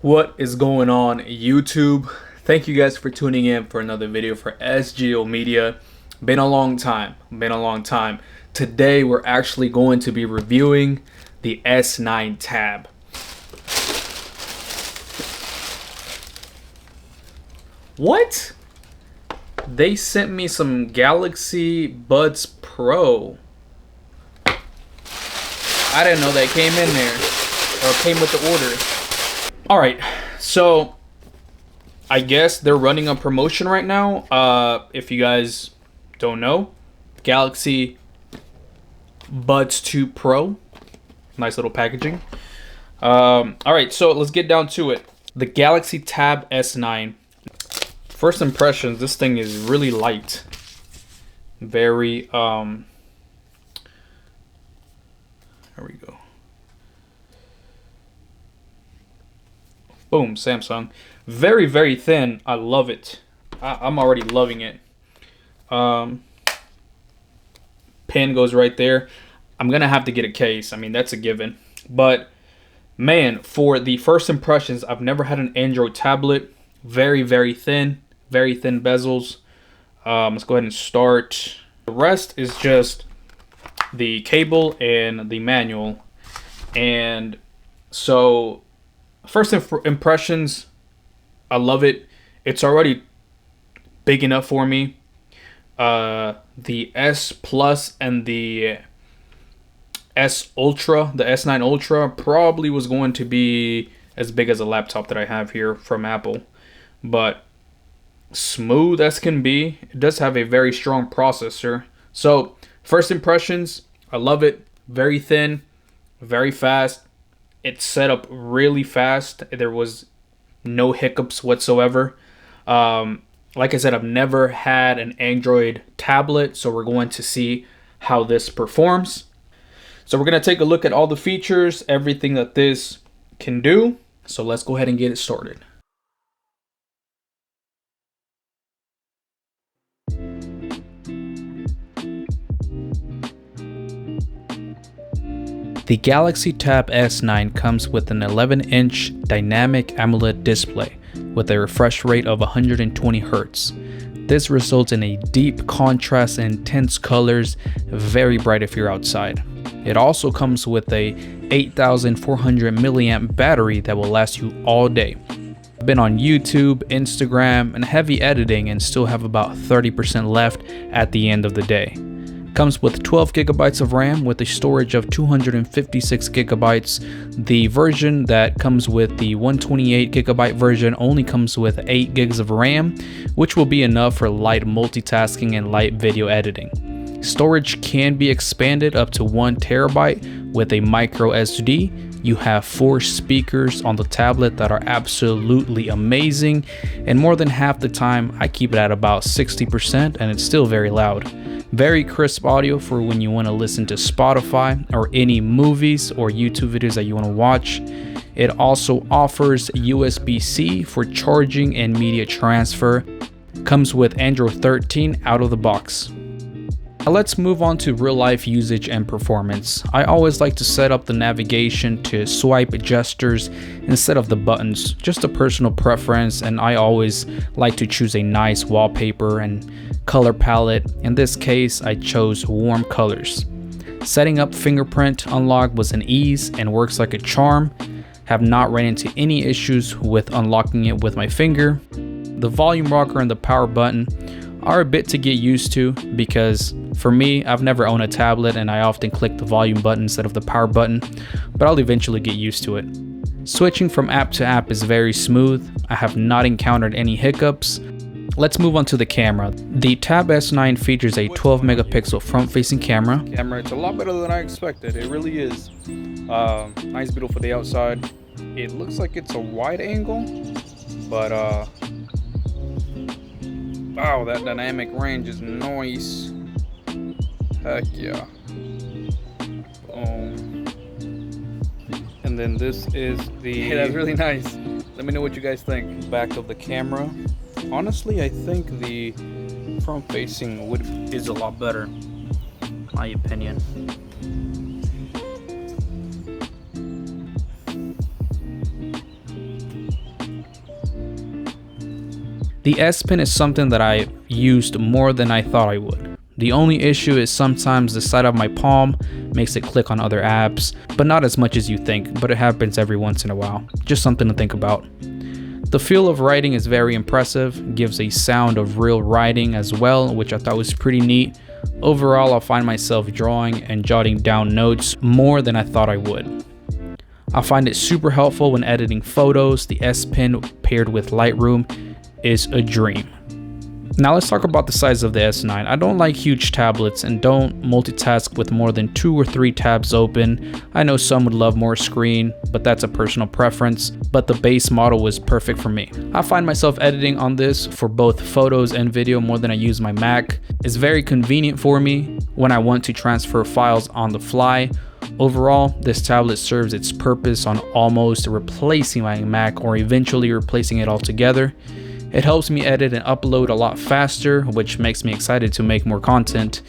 What is going on, YouTube? Thank you guys for tuning in for another video for SGO Media. Been a long time. Today we're actually going to be reviewing the S9 tab. What? They sent me some Galaxy Buds Pro. I didn't know they came in there or came with the order. Alright, so I guess they're running a promotion right now. If you guys don't know, Galaxy Buds 2 Pro. Nice little packaging. Alright, so let's get down to it. The Galaxy Tab S9. First impressions, this thing is really light. Very, there we go. Boom, Samsung. Very, very thin. I love it. I'm already loving it. Pen goes right there. I'm going to have to get a case. I mean, that's a given. But, man, for the first impressions, I've never had an Android tablet. Very, very thin. Very thin bezels. Let's go ahead and start. The rest is just the cable and the manual. And so first impressions, I love it. It's already big enough for me. The S Plus and the S Ultra, the S9 Ultra, probably was going to be as big as a laptop that I have here from Apple. But smooth as can be. It does have a very strong processor. So first impressions, I love it. Very thin, very fast. It's set up really fast. There was no hiccups whatsoever. Like I said, I've never had an Android tablet, so we're going to see how this performs. So we're going to take a look at all the features, everything that this can do. So let's go ahead and get it started. The Galaxy Tab S9 comes with an 11-inch dynamic AMOLED display with a refresh rate of 120 Hz. This results in a deep contrast and intense colors, very bright if you're outside. It also comes with a 8400 milliamp battery that will last you all day. I've been on YouTube, Instagram, and heavy editing and still have about 30% left at the end of the day. Comes with 12 gigabytes of RAM with a storage of 256 gigabytes. The version that comes with the 128 gigabyte version only comes with 8 gigs of RAM, which will be enough for light multitasking and light video editing. Storage can be expanded up to 1 terabyte with a micro SD. You have 4 speakers on the tablet that are absolutely amazing, and more than half the time I keep it at about 60% and it's still very loud. Very crisp audio for when you want to listen to Spotify or any movies or YouTube videos that you want to watch. It also offers USB-C for charging and media transfer. Comes with Android 13 out of the box. Now let's move on to real life usage and performance. I always like to set up the navigation to swipe gestures instead of the buttons, just a personal preference, and I always like to choose a nice wallpaper and color palette. In this case, I chose warm colors. Setting up fingerprint unlock was an ease and works like a charm. Have not ran into any issues with unlocking it with my finger. The volume rocker and the power button are a bit to get used to because for me, I've never owned a tablet and I often click the volume button instead of the power button, but I'll eventually get used to it. Switching from app to app is very smooth. I have not encountered any hiccups. Let's move on to the camera. The Tab S9 features a 12 megapixel front-facing camera. It's a lot better than I expected. It really is. Nice, beautiful day outside. It looks like it's a wide angle, but wow, that dynamic range is nice. Heck yeah. And then this is the... Hey, that's really nice. Let me know what you guys think. Back of the camera. Honestly, I think the front-facing is a lot better, my opinion. The S Pen is something that I used more than I thought I would. The only issue is sometimes the side of my palm makes it click on other apps, but not as much as you think, but it happens every once in a while. Just something to think about. The feel of writing is very impressive, gives a sound of real writing as well, which I thought was pretty neat. Overall, I'll find myself drawing and jotting down notes more than I thought I would. I find it super helpful when editing photos. The S Pen paired with Lightroom is a dream. Now let's talk about the size of the S9. I don't like huge tablets and don't multitask with more than 2 or 3 tabs open. I know some would love more screen, but that's a personal preference, but the base model was perfect for me. I find myself editing on this for both photos and video more than I use my Mac. It's very convenient for me when I want to transfer files on the fly. Overall, this tablet serves its purpose on almost replacing my Mac or eventually replacing it altogether. It helps me edit and upload a lot faster, which makes me excited to make more content.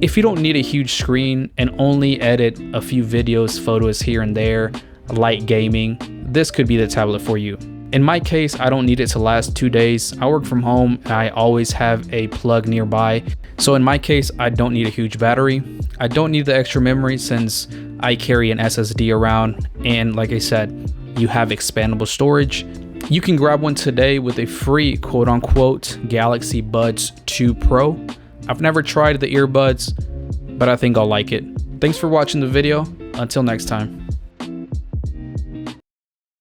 If you don't need a huge screen and only edit a few videos, photos here and there, light gaming, this could be the tablet for you. In my case, I don't need it to last 2 days. I work from home and I always have a plug nearby. So in my case, I don't need a huge battery. I don't need the extra memory since I carry an SSD around. And like I said, you have expandable storage. You can grab one today with a free quote-unquote Galaxy Buds 2 Pro. I've never tried the earbuds, but I think I'll like it. Thanks for watching the video. Until next time.